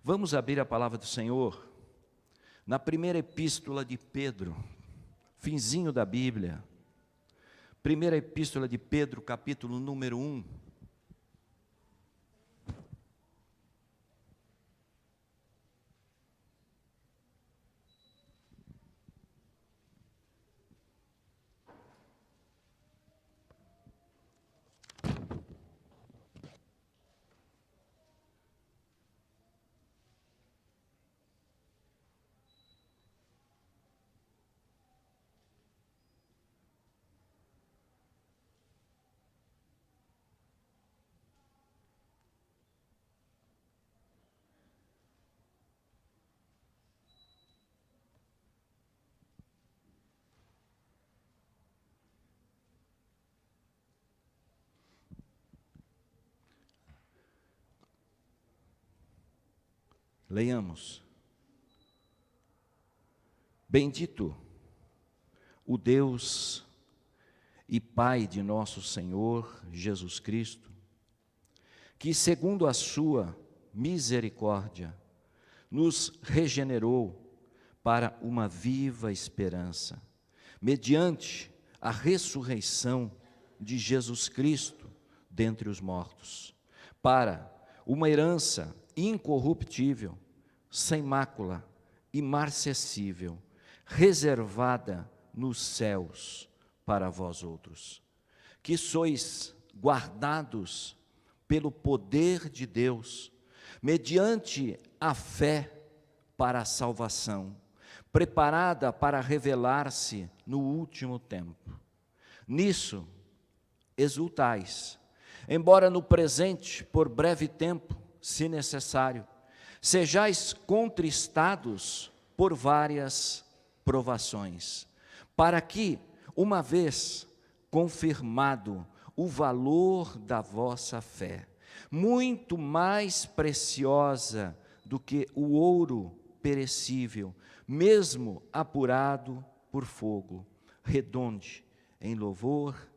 Vamos abrir a palavra do Senhor na primeira epístola de Pedro, finzinho da Bíblia. Primeira epístola de Pedro, capítulo número 1. Leiamos. Bendito o Deus e Pai de nosso Senhor Jesus Cristo, que segundo a sua misericórdia nos regenerou para uma viva esperança, mediante a ressurreição de Jesus Cristo dentre os mortos, para uma herança incorruptível, sem mácula, imarcessível, reservada nos céus para vós outros, que sois guardados pelo poder de Deus, mediante a fé para a salvação, preparada para revelar-se no último tempo. Nisso exultais, embora no presente, por breve tempo, se necessário, sejais contristados por várias provações, para que, uma vez confirmado o valor da vossa fé, muito mais preciosa do que o ouro perecível, mesmo apurado por fogo, redonde em louvor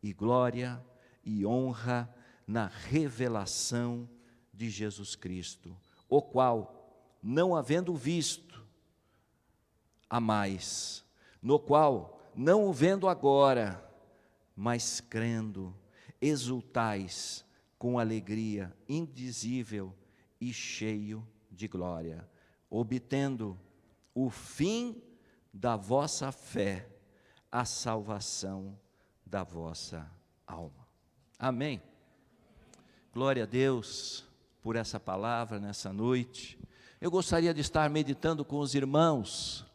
e glória e honra na revelação de Jesus Cristo, o qual, não havendo visto, amais, no qual, não o vendo agora, mas crendo, exultais com alegria indizível e cheio de glória, obtendo o fim da vossa fé, a salvação da vossa alma. Amém. Glória a Deus por essa palavra nessa noite. Eu gostaria de estar meditando com os irmãos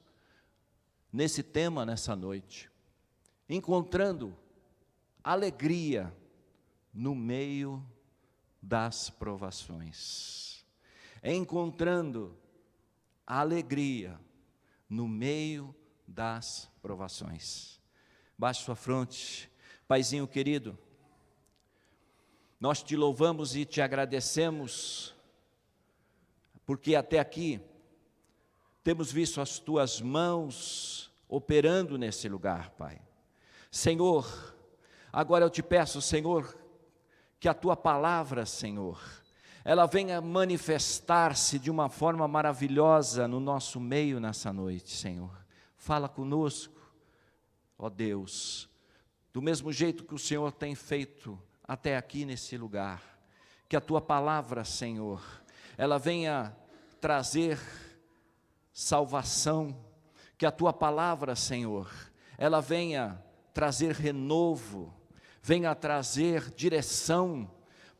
nesse tema nessa noite, encontrando alegria no meio das provações, encontrando alegria no meio das provações. Baixe sua fronte. Paizinho querido, nós te louvamos e te agradecemos, porque até aqui temos visto as tuas mãos operando nesse lugar, Pai. Senhor, agora eu te peço, Senhor, que a tua palavra, Senhor, ela venha manifestar-se de uma forma maravilhosa no nosso meio nessa noite, Senhor. Fala conosco, ó Deus, do mesmo jeito que o Senhor tem feito até aqui nesse lugar, que a tua palavra, Senhor, ela venha trazer salvação, que a tua palavra, Senhor, ela venha trazer renovo, venha trazer direção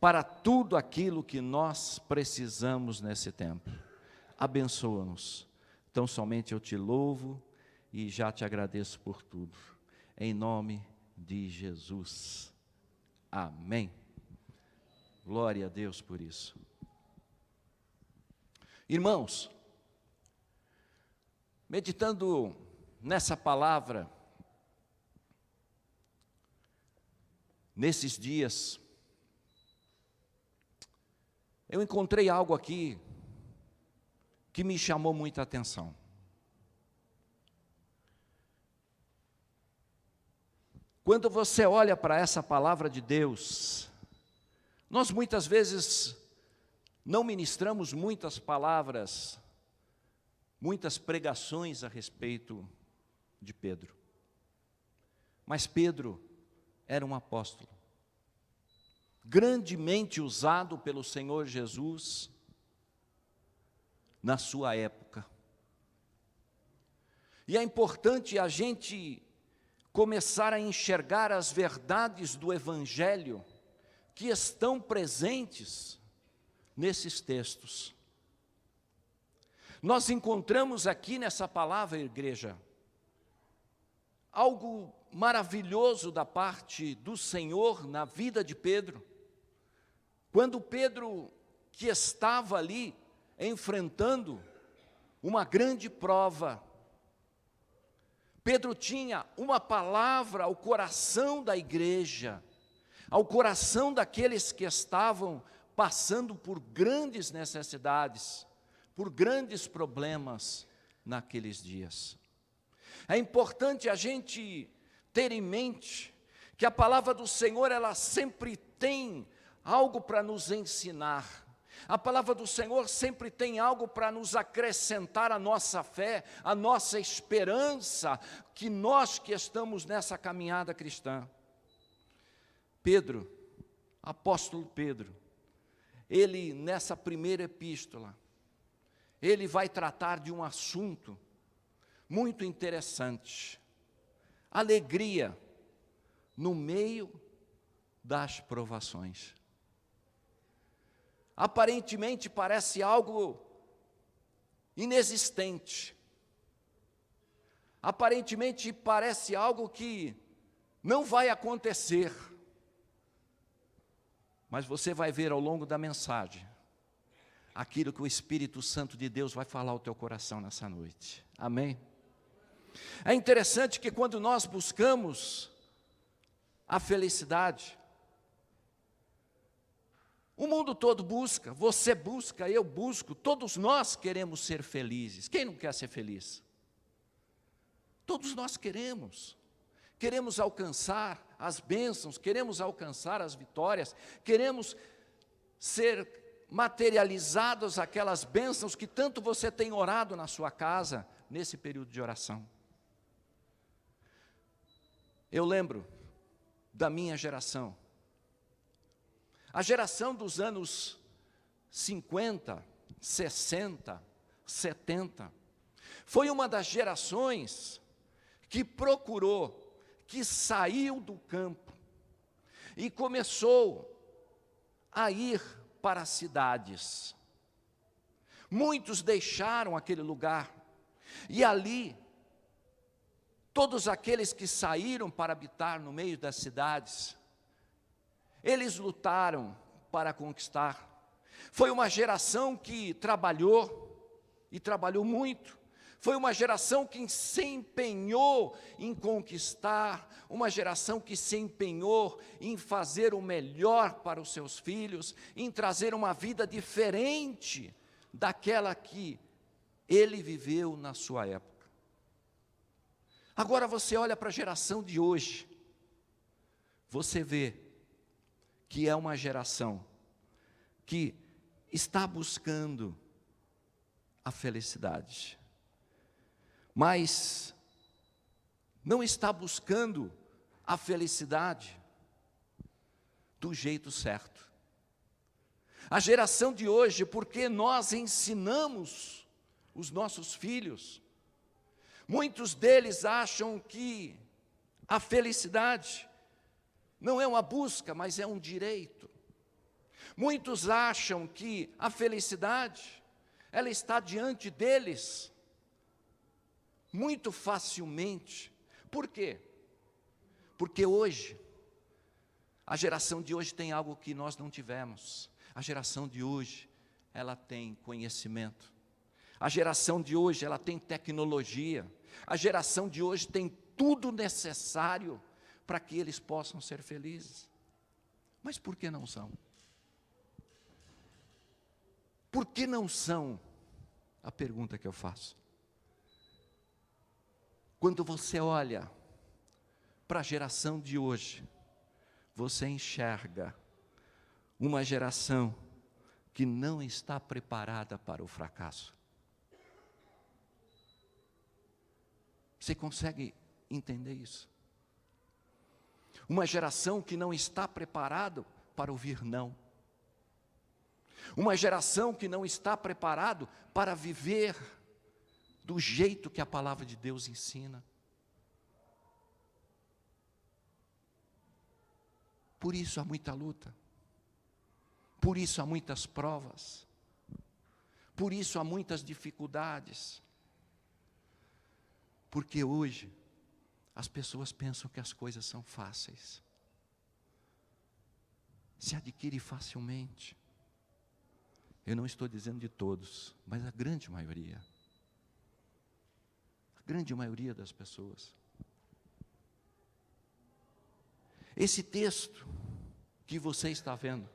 para tudo aquilo que nós precisamos nesse tempo. Abençoa-nos. Então somente eu te louvo e já te agradeço por tudo. Em nome de Jesus. Amém. Glória a Deus por isso. Irmãos, meditando nessa palavra, nesses dias, eu encontrei algo aqui que me chamou muita atenção. Quando você olha para essa palavra de Deus, nós muitas vezes Não ministramos muitas palavras, muitas pregações a respeito de Pedro. Mas Pedro era um apóstolo, grandemente usado pelo Senhor Jesus na sua época. E é importante a gente começar a enxergar as verdades do Evangelho que estão presentes nesses textos. Nós encontramos aqui nessa palavra, igreja, algo maravilhoso da parte do Senhor na vida de Pedro. Quando Pedro, que estava ali enfrentando uma grande prova, Pedro tinha uma palavra ao coração da igreja, ao coração daqueles que estavam passando por grandes necessidades, por grandes problemas naqueles dias. É importante a gente ter em mente que a palavra do Senhor, ela sempre tem algo para nos ensinar. A palavra do Senhor sempre tem algo para nos acrescentar a nossa fé, a nossa esperança, que nós que estamos nessa caminhada cristã. Pedro, apóstolo Pedro, ele nessa primeira epístola, ele vai tratar de um assunto muito interessante. Alegria no meio das provações. Aparentemente parece algo inexistente. Aparentemente parece algo que não vai acontecer. Mas você vai ver ao longo da mensagem aquilo que o Espírito Santo de Deus vai falar ao teu coração nessa noite. Amém? É interessante que quando nós buscamos a felicidade, o mundo todo busca, você busca, eu busco, todos nós queremos ser felizes. Quem não quer ser feliz? Todos nós queremos. Queremos alcançar as bênçãos, queremos alcançar as vitórias, queremos ser materializados aquelas bênçãos que tanto você tem orado na sua casa, nesse período de oração. Eu lembro da minha geração, a geração dos anos 50, 60, 70, foi uma das gerações que procurou, que saiu do campo e começou a ir para as cidades. Muitos deixaram aquele lugar e ali, todos aqueles que saíram para habitar no meio das cidades, eles lutaram para conquistar. Foi uma geração que trabalhou, e trabalhou muito. Foi uma geração que se empenhou em conquistar, uma geração que se empenhou em fazer o melhor para os seus filhos, em trazer uma vida diferente daquela que ele viveu na sua época. Agora você olha para a geração de hoje, você vê que é uma geração que está buscando a felicidade, mas não está buscando a felicidade do jeito certo. A geração de hoje, porque nós ensinamos os nossos filhos, muitos deles acham que a felicidade não é uma busca, mas é um direito. Muitos acham que a felicidade, ela está diante deles muito facilmente. Por quê? Porque hoje, a geração de hoje tem algo que nós não tivemos. A geração de hoje, ela tem conhecimento. A geração de hoje, ela tem tecnologia. A geração de hoje tem tudo necessário para que eles possam ser felizes. Mas por que não são? Por que não são? A pergunta que eu faço. Quando você olha para a geração de hoje, você enxerga uma geração que não está preparada para o fracasso. Você consegue entender isso? Uma geração que não está preparada para ouvir não. Uma geração que não está preparada para viver do jeito que a palavra de Deus ensina. Por isso há muita luta. Por isso há muitas provas. Por isso há muitas dificuldades. Porque hoje as pessoas pensam que as coisas são fáceis. Se adquire facilmente. Eu não estou dizendo de todos, mas a grande maioria. A grande maioria das pessoas. Esse texto que você está vendo,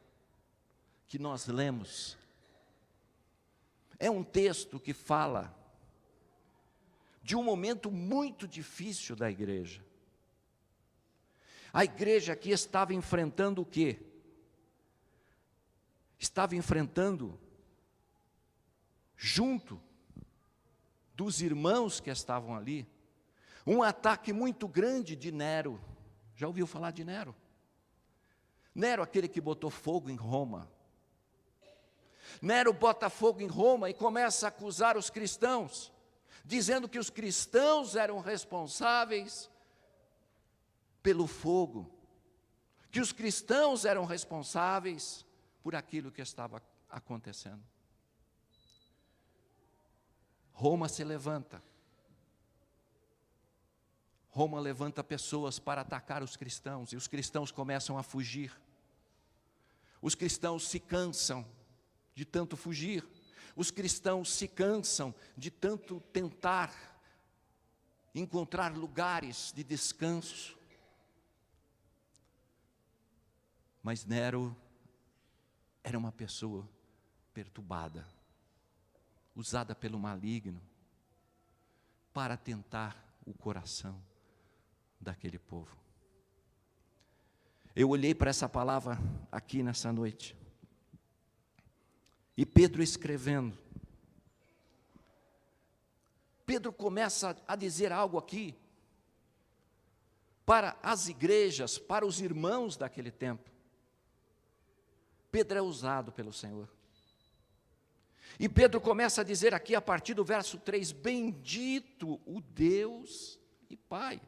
que nós lemos, é um texto que fala de um momento muito difícil da igreja. A igreja aqui estava enfrentando o quê? Estava enfrentando, junto dos irmãos que estavam ali, um ataque muito grande de Nero. Já ouviu falar de Nero? Nero, aquele que botou fogo em Roma. Nero bota fogo em Roma e começa a acusar os cristãos, dizendo que os cristãos eram responsáveis pelo fogo, que os cristãos eram responsáveis por aquilo que estava acontecendo. Roma se levanta. Roma levanta pessoas para atacar os cristãos, e os cristãos começam a fugir. Os cristãos se cansam de tanto fugir. Os cristãos se cansam de tanto tentar encontrar lugares de descanso. Mas Nero era uma pessoa perturbada, usada pelo maligno para tentar o coração daquele povo. Eu olhei para essa palavra aqui nessa noite, e Pedro escrevendo, Pedro começa a dizer algo aqui para as igrejas, para os irmãos daquele tempo. Pedro é usado pelo Senhor. E Pedro começa a dizer aqui a partir do verso 3, bendito o Deus e Pai.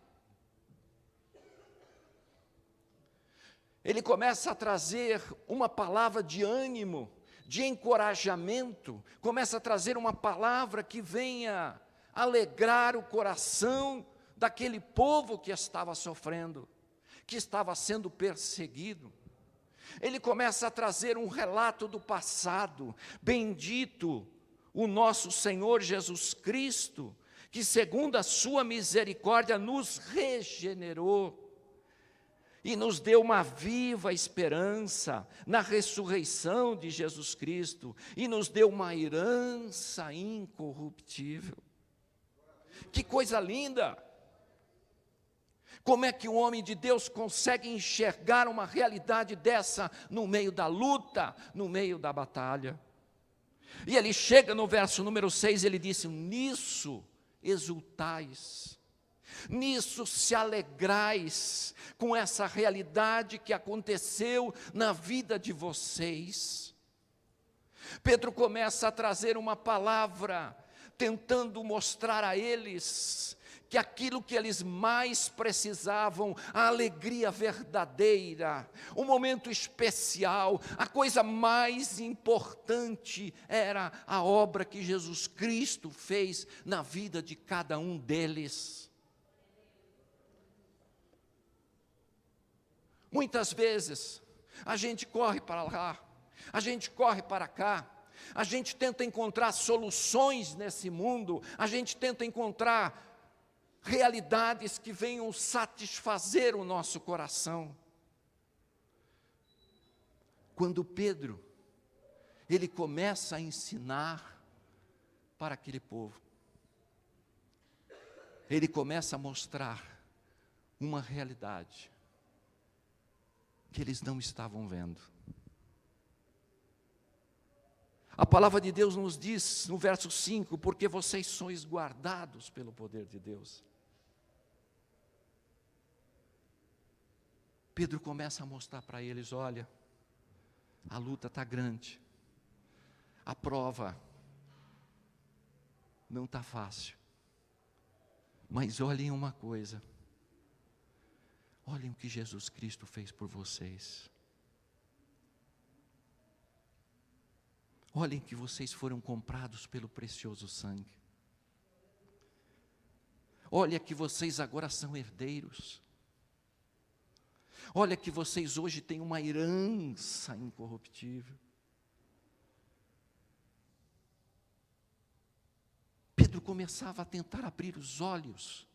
Ele começa a trazer uma palavra de ânimo, de encorajamento, começa a trazer uma palavra que venha alegrar o coração daquele povo que estava sofrendo, que estava sendo perseguido. Ele começa a trazer um relato do passado. Bendito o nosso Senhor Jesus Cristo, que segundo a sua misericórdia nos regenerou e nos deu uma viva esperança na ressurreição de Jesus Cristo, e nos deu uma herança incorruptível. Que coisa linda! Como é que um homem de Deus consegue enxergar uma realidade dessa no meio da luta, no meio da batalha? E ele chega no verso número 6, ele disse, nisso exultais, nisso se alegrais, com essa realidade que aconteceu na vida de vocês. Pedro começa a trazer uma palavra, tentando mostrar a eles que aquilo que eles mais precisavam, a alegria verdadeira, o momento especial, a coisa mais importante era a obra que Jesus Cristo fez na vida de cada um deles. Muitas vezes, a gente corre para lá, a gente corre para cá, a gente tenta encontrar soluções nesse mundo, a gente tenta encontrar realidades que venham satisfazer o nosso coração. Quando Pedro, ele começa a ensinar para aquele povo, ele começa a mostrar uma realidade que eles não estavam vendo. A palavra de Deus nos diz, no verso 5, porque vocês sois guardados pelo poder de Deus. Pedro começa a mostrar para eles, olha, a luta está grande, a prova não está fácil, mas olhem uma coisa, olhem o que Jesus Cristo fez por vocês. Olhem que vocês foram comprados pelo precioso sangue. Olha que vocês agora são herdeiros. Olha que vocês hoje têm uma herança incorruptível. Pedro começava a tentar abrir os olhos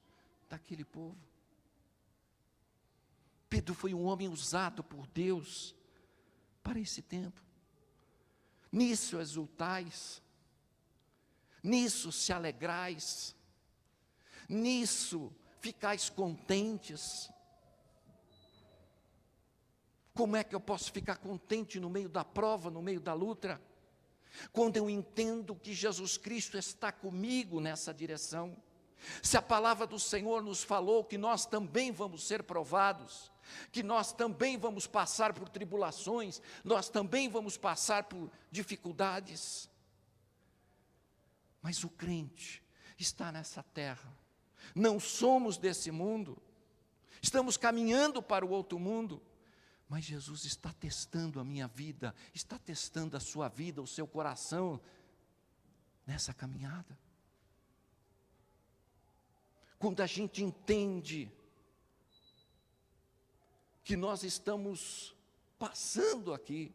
daquele povo. Pedro foi um homem usado por Deus para esse tempo. Nisso exultais, nisso se alegrais, nisso ficais contentes. Como é que eu posso ficar contente no meio da prova, no meio da luta? Quando eu entendo que Jesus Cristo está comigo nessa direção. Se a palavra do Senhor nos falou que nós também vamos ser provados, que nós também vamos passar por tribulações, nós também vamos passar por dificuldades. Mas o crente está nessa terra, não somos desse mundo, estamos caminhando para o outro mundo, mas Jesus está testando a minha vida, está testando a sua vida, o seu coração, nessa caminhada. Quando a gente entende que nós estamos passando aqui,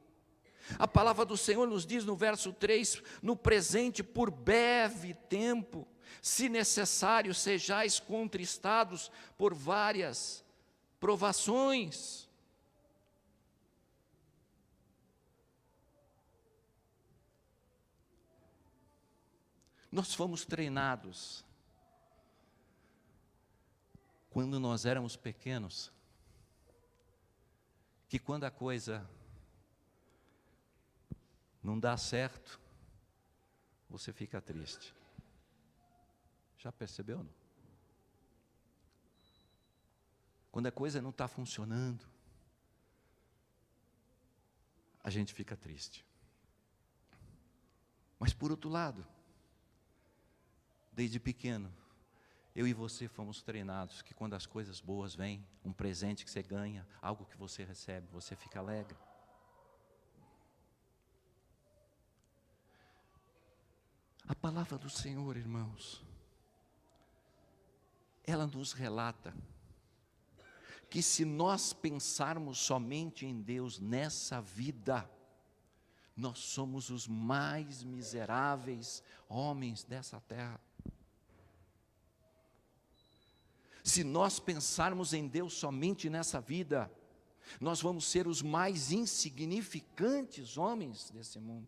a palavra do Senhor nos diz no verso 3, no presente por breve tempo, se necessário sejais contristados por várias provações. Nós fomos treinados, quando nós éramos pequenos, que quando a coisa não dá certo, você fica triste. Já percebeu, não? Quando a coisa não está funcionando, a gente fica triste. Mas por outro lado, desde pequeno, eu e você fomos treinados que quando as coisas boas vêm, um presente que você ganha, algo que você recebe, você fica alegre. A palavra do Senhor, irmãos, ela nos relata que se nós pensarmos somente em Deus nessa vida, nós somos os mais miseráveis homens dessa terra. Se nós pensarmos em Deus somente nessa vida, nós vamos ser os mais insignificantes homens desse mundo.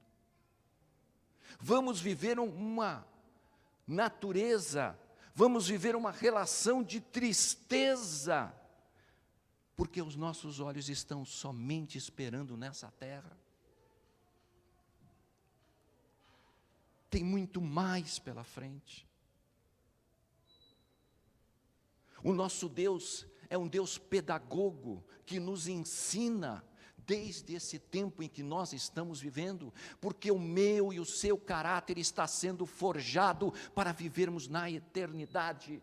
Vamos viver uma natureza, vamos viver uma relação de tristeza, porque os nossos olhos estão somente esperando nessa terra. Tem muito mais pela frente. O nosso Deus é um Deus pedagogo, que nos ensina desde esse tempo em que nós estamos vivendo, porque o meu e o seu caráter está sendo forjado para vivermos na eternidade.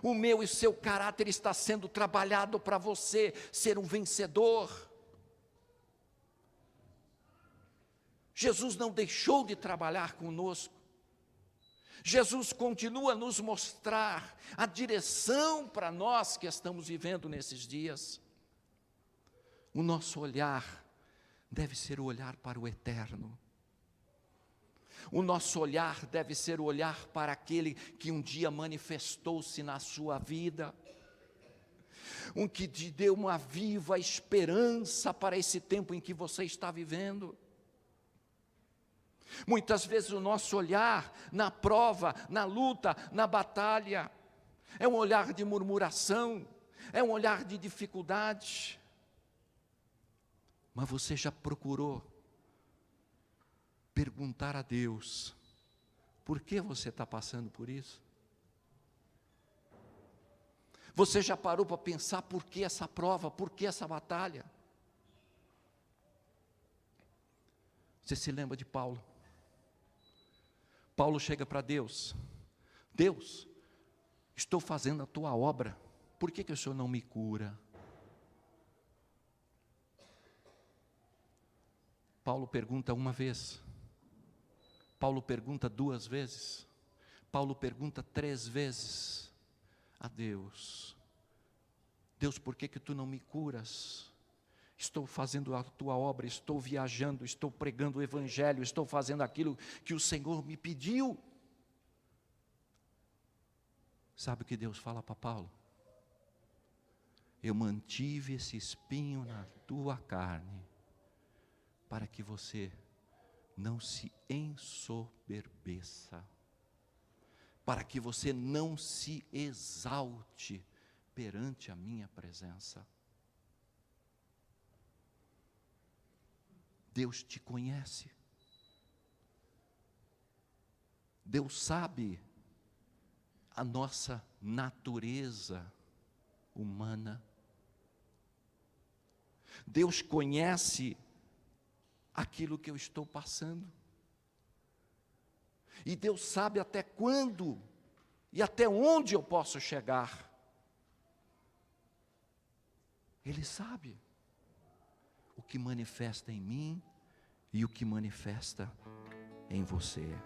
O meu e o seu caráter está sendo trabalhado para você ser um vencedor. Jesus não deixou de trabalhar conosco. Jesus continua a nos mostrar a direção para nós que estamos vivendo nesses dias. O nosso olhar deve ser o olhar para o eterno. O nosso olhar deve ser o olhar para aquele que um dia manifestou-se na sua vida, um que te deu uma viva esperança para esse tempo em que você está vivendo. Muitas vezes o nosso olhar na prova, na luta, na batalha, é um olhar de murmuração, é um olhar de dificuldade. Mas você já procurou perguntar a Deus: por que você está passando por isso? Você já parou para pensar por que essa prova, por que essa batalha? Você se lembra de Paulo? Paulo chega para Deus: Deus, estou fazendo a tua obra, por que o Senhor não me cura? Paulo pergunta uma vez, Paulo pergunta 2 vezes, Paulo pergunta 3 vezes a Deus: Deus, por que tu não me curas? Estou fazendo a tua obra, estou viajando, estou pregando o evangelho, estou fazendo aquilo que o Senhor me pediu. Sabe o que Deus fala para Paulo? Eu mantive esse espinho na tua carne, para que você não se ensoberbeça, para que você não se exalte perante a minha presença. Deus te conhece, Deus sabe a nossa natureza humana, Deus conhece aquilo que eu estou passando, e Deus sabe até quando e até onde eu posso chegar. Ele sabe o que manifesta em mim e o que manifesta em você.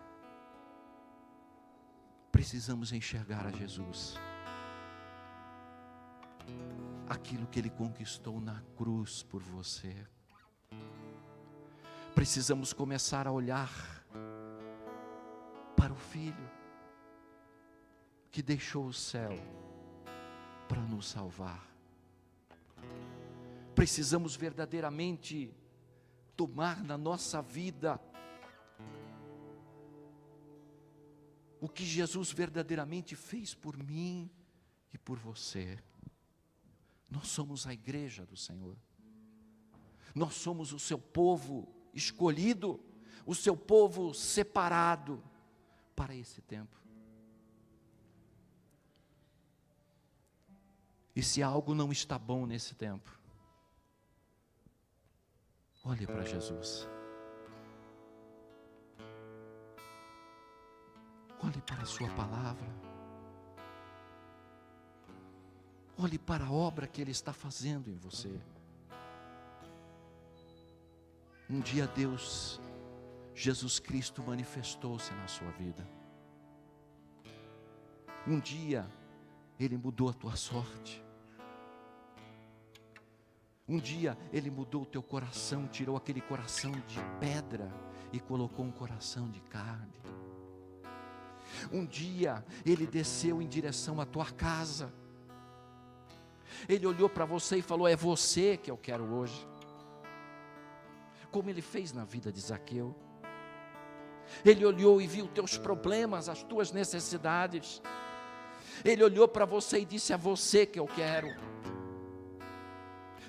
Precisamos enxergar a Jesus, aquilo que Ele conquistou na cruz por você. Precisamos começar a olhar para o Filho que deixou o céu para nos salvar. Precisamos verdadeiramente tomar na nossa vida o que Jesus verdadeiramente fez por mim e por você. Nós somos a igreja do Senhor. Nós somos o seu povo escolhido, o seu povo separado para esse tempo. E se algo não está bom nesse tempo, olhe para Jesus. Olhe para a sua palavra. Olhe para a obra que Ele está fazendo em você. Um dia Deus, Jesus Cristo manifestou-se na sua vida. Um dia Ele mudou a tua sorte. Um dia Ele mudou o teu coração, tirou aquele coração de pedra e colocou um coração de carne. Um dia Ele desceu em direção à tua casa. Ele olhou para você e falou: é você que eu quero hoje. Como Ele fez na vida de Zaqueu. Ele olhou e viu os teus problemas, as tuas necessidades. Ele olhou para você e disse: é você que eu quero.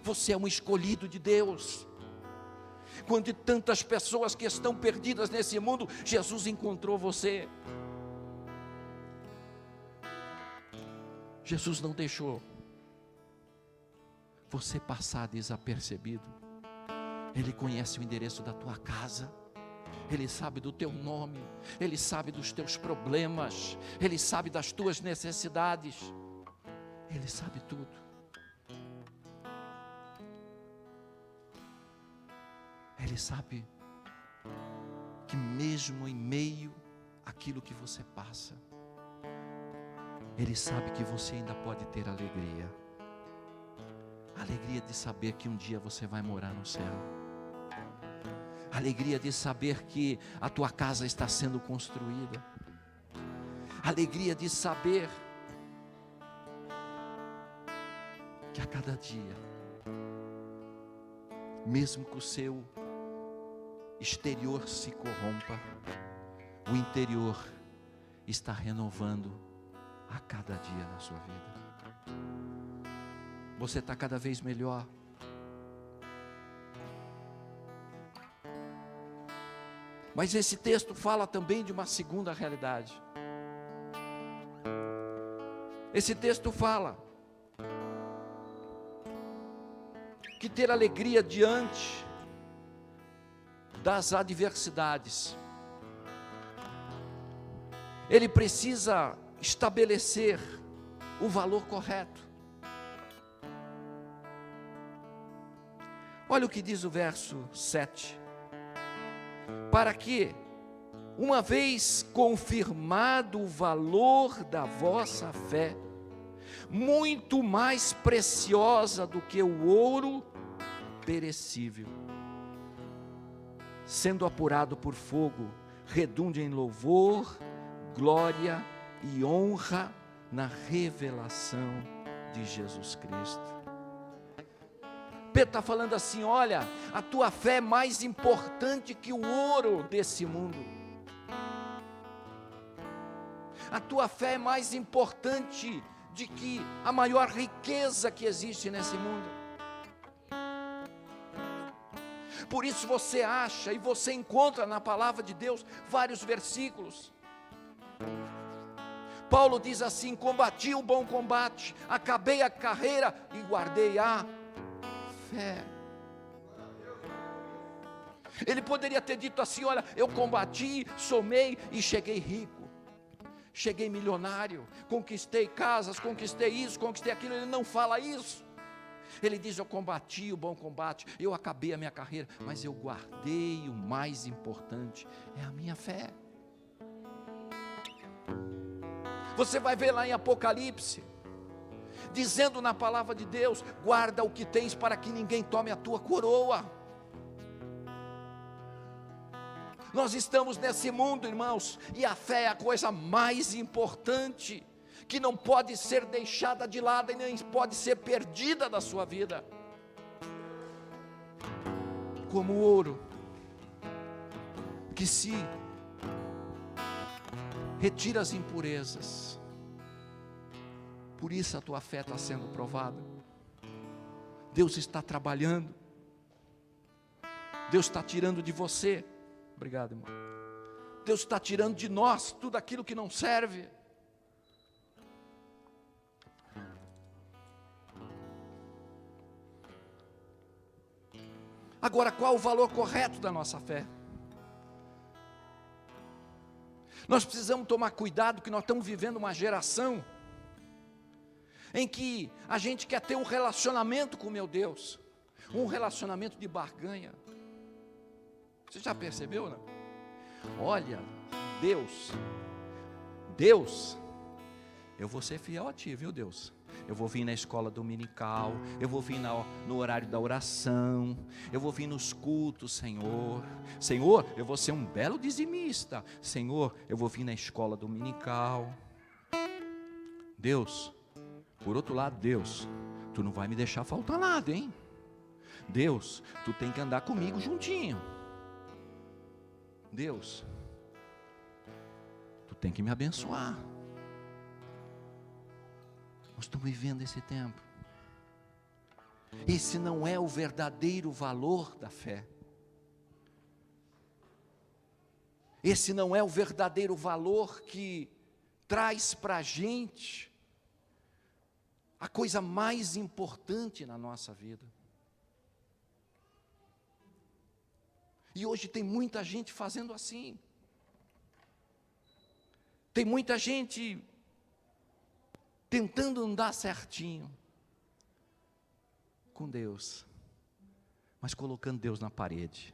Você é um escolhido de Deus. Quando tantas pessoas que estão perdidas nesse mundo, Jesus encontrou você. Jesus não deixou você passar desapercebido. Ele conhece o endereço da tua casa. Ele sabe do teu nome. Ele sabe dos teus problemas. Ele sabe das tuas necessidades. Ele sabe tudo. Ele sabe que mesmo em meio àquilo que você passa, Ele sabe que você ainda pode ter alegria. Alegria de saber que um dia você vai morar no céu. Alegria de saber que a tua casa está sendo construída. Alegria de saber que a cada dia, mesmo que o seu exterior se corrompa, o interior está renovando a cada dia na sua vida. Você está cada vez melhor. Mas esse texto fala também de uma segunda realidade. Esse texto fala que ter alegria diante das adversidades, ele precisa estabelecer o valor correto. Olha o que diz o verso 7. Para que, uma vez confirmado o valor da vossa fé, muito mais preciosa do que o ouro perecível, sendo apurado por fogo, redunde em louvor, glória e honra na revelação de Jesus Cristo. Pedro está falando assim: olha, a tua fé é mais importante que o ouro desse mundo. A tua fé é mais importante de que a maior riqueza que existe nesse mundo. Por isso você acha e você encontra na palavra de Deus vários versículos. Paulo diz assim: combati o bom combate, acabei a carreira e guardei a fé. Ele poderia ter dito assim: olha, eu combati, somei e cheguei rico, cheguei milionário, conquistei casas, conquistei isso, conquistei aquilo. Ele não fala isso. Ele diz: eu combati o bom combate, eu acabei a minha carreira, mas eu guardei o mais importante, é a minha fé. Você vai ver lá em Apocalipse, dizendo na palavra de Deus: guarda o que tens para que ninguém tome a tua coroa. Nós estamos nesse mundo, irmãos, e a fé é a coisa mais importante, que não pode ser deixada de lado e nem pode ser perdida da sua vida. Como o ouro, que se retira as impurezas. Por isso a tua fé está sendo provada. Deus está trabalhando. Deus está tirando de você. Obrigado, irmão. Deus está tirando de nós tudo aquilo que não serve. Agora, qual o valor correto da nossa fé? Nós precisamos tomar cuidado, que nós estamos vivendo uma geração em que a gente quer ter um relacionamento com meu Deus, um relacionamento de barganha. Você já percebeu, não? Olha, Deus, eu vou ser fiel a ti, viu, Deus? Eu vou vir na escola dominical, eu vou vir no horário da oração, eu vou vir nos cultos, Senhor. Senhor, eu vou ser um belo dizimista. Senhor, eu vou vir na escola dominical. Deus, por outro lado, Deus, tu não vai me deixar faltar nada, hein? Deus, tu tem que andar comigo juntinho. Deus, tu tem que me abençoar. Nós estamos vivendo esse tempo. Esse não é o verdadeiro valor da fé. Esse não é o verdadeiro valor que traz para a gente a coisa mais importante na nossa vida. E hoje tem muita gente fazendo assim. Tem muita gente tentando andar certinho com Deus, mas colocando Deus na parede.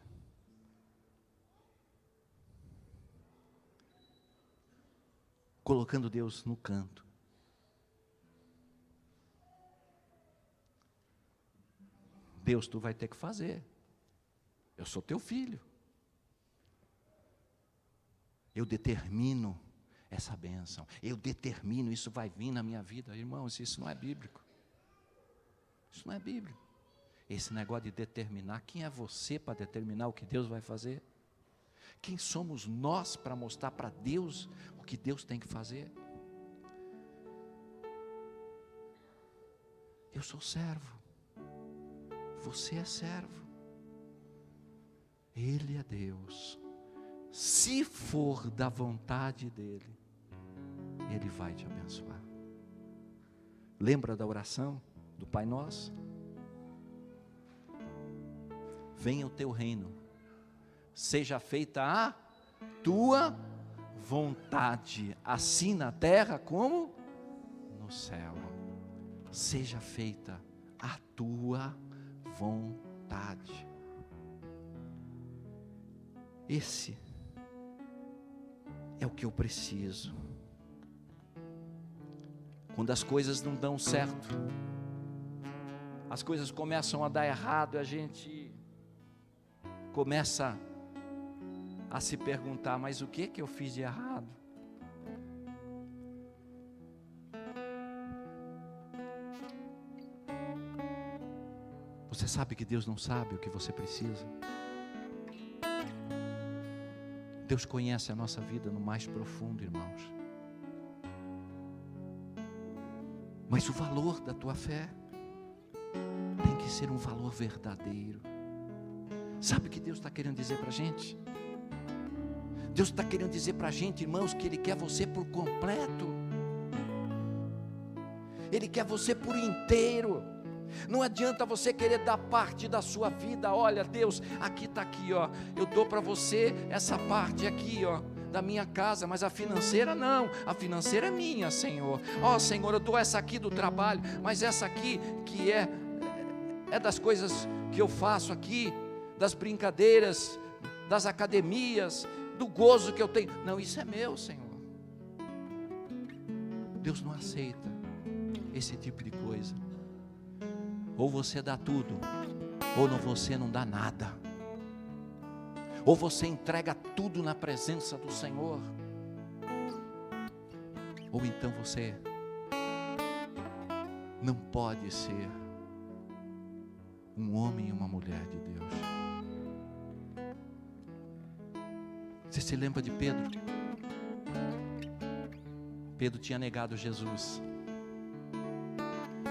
Colocando Deus no canto. Deus, tu vai ter que fazer. Eu sou teu filho. Eu determino essa bênção. Eu determino, isso vai vir na minha vida. Irmãos, isso não é bíblico. Isso não é bíblico. Esse negócio de determinar, quem é você para determinar o que Deus vai fazer? Quem somos nós para mostrar para Deus o que Deus tem que fazer? Eu sou servo. Você é servo. Ele é Deus. se for da vontade dEle, Ele vai te abençoar. Lembra da oração do Pai Nosso? Venha o teu reino, seja feita a tua vontade, assim na terra como no céu. Seja feita a tua vontade. Esse é o que eu preciso. Quando as coisas não dão certo, as coisas começam a dar errado, a gente começa a se perguntar, mas o que eu fiz de errado? Você sabe que Deus não sabe o que você precisa? Deus conhece a nossa vida no mais profundo, irmãos. Mas o valor da tua fé tem que ser um valor verdadeiro. Sabe o que Deus está querendo dizer para a gente? Deus está querendo dizer para a gente, irmãos, que Ele quer você por completo. Ele quer você por inteiro. Não adianta você querer dar parte da sua vida. Olha, Deus, aqui está aqui, ó. Eu dou para você essa parte aqui, ó, da minha casa, mas a financeira não. A financeira é minha, Senhor. Ó, Senhor, eu dou essa aqui do trabalho, mas essa aqui que é das coisas que eu faço aqui, das brincadeiras, das academias, do gozo que eu tenho. Não, isso é meu, Senhor. Deus não aceita esse tipo de coisa. Ou você dá tudo, ou você não dá nada. Ou você entrega tudo na presença do Senhor, ou então você não pode ser um homem e uma mulher de Deus. Você se lembra de Pedro? Pedro tinha negado Jesus.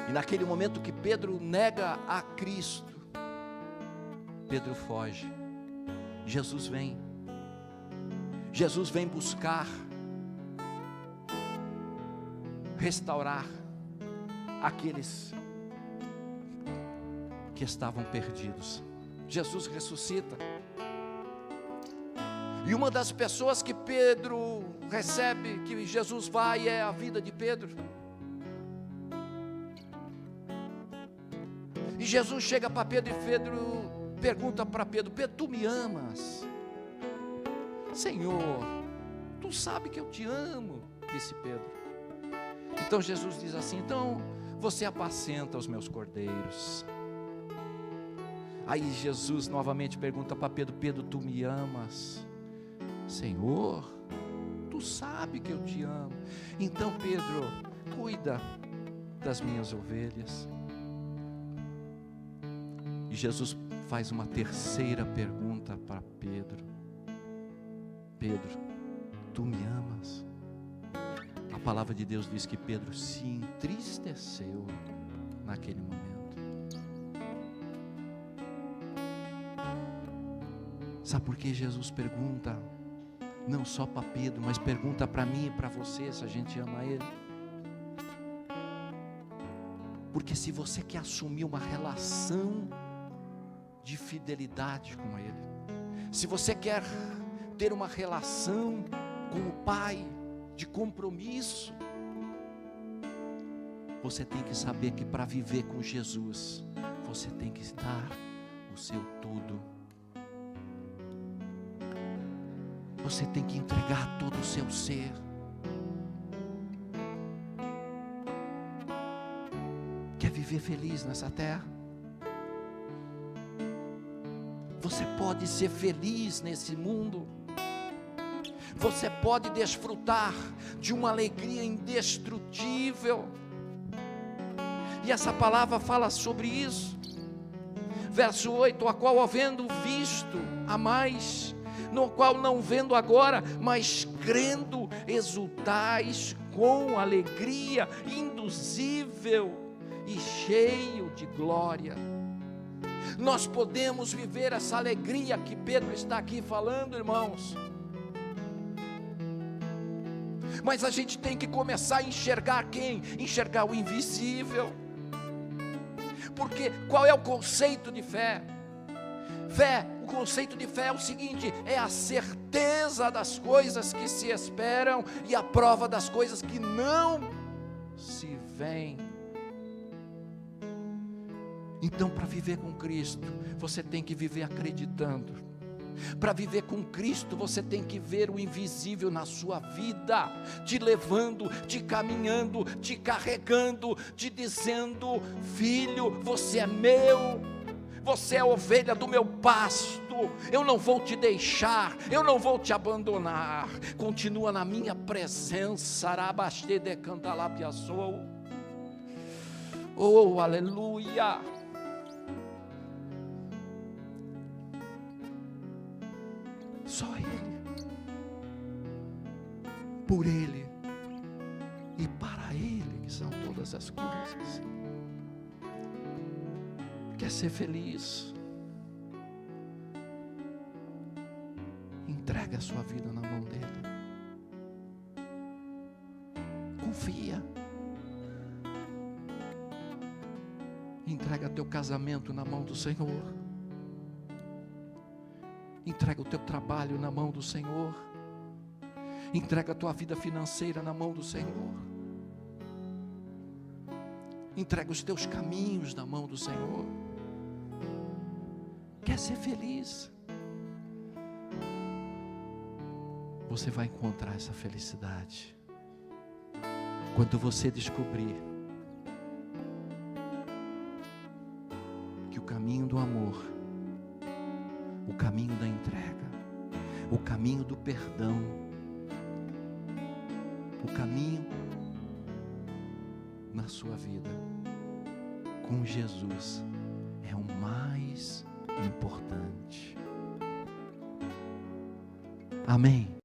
E naquele momento que Pedro nega a Cristo, Pedro foge. Jesus vem. Jesus vem buscar, restaurar aqueles que estavam perdidos. Jesus ressuscita. E uma das pessoas que Pedro recebe, que Jesus vai, é a vida de Pedro. E Jesus chega para Pedro e Pedro pergunta para Pedro: Pedro, tu me amas? Senhor, tu sabe que eu te amo, disse Pedro. Então Jesus diz assim: então você apacenta os meus cordeiros. Aí Jesus novamente pergunta para Pedro: Pedro, tu me amas? Senhor, tu sabe que eu te amo. Então Pedro, cuida das minhas ovelhas. E Jesus faz uma terceira pergunta para Pedro: Pedro, tu me amas? A palavra de Deus diz que Pedro se entristeceu naquele momento. Sabe por que Jesus pergunta não só para Pedro, mas pergunta para mim e para você se a gente ama Ele? Porque se você quer assumir uma relação de fidelidade com Ele, se você quer ter uma relação com o Pai de compromisso, você tem que saber que para viver com Jesus, você tem que dar o seu tudo. Você tem que entregar todo o seu ser. Quer viver feliz nessa terra? Você pode ser feliz nesse mundo. Você pode desfrutar de uma alegria indestrutível. E essa palavra fala sobre isso. Verso 8: a qual havendo visto a mais, no qual não vendo agora, mas crendo, exultais com alegria indizível e cheio de glória. Nós podemos viver essa alegria que Pedro está aqui falando, irmãos, Mas a gente tem que começar a enxergar quem? Enxergar o invisível. Porque qual é o conceito de fé? O conceito de fé é o seguinte: é a certeza das coisas que se esperam e a prova das coisas que não se veem. Então, para viver com Cristo, você tem que viver acreditando. Para viver com Cristo, você tem que ver o invisível na sua vida, te levando, te caminhando, te carregando, te dizendo: filho, você é meu, você é ovelha do meu pasto, eu não vou te deixar, eu não vou te abandonar, continua na minha presença. Arabaste de cantalapiaçou. Oh, aleluia. Só Ele, por Ele e para Ele que são todas as coisas. Quer ser feliz? Entrega a sua vida na mão dEle. Confia. Entrega teu casamento na mão do Senhor. Entrega o teu trabalho na mão do Senhor. Entrega a tua vida financeira na mão do Senhor. Entrega os teus caminhos na mão do Senhor. Quer ser feliz? Você vai encontrar essa felicidade quando você descobrir que o caminho do amor, o caminho da entrega, o caminho do perdão, o caminho na sua vida com Jesus é o mais importante. Amém.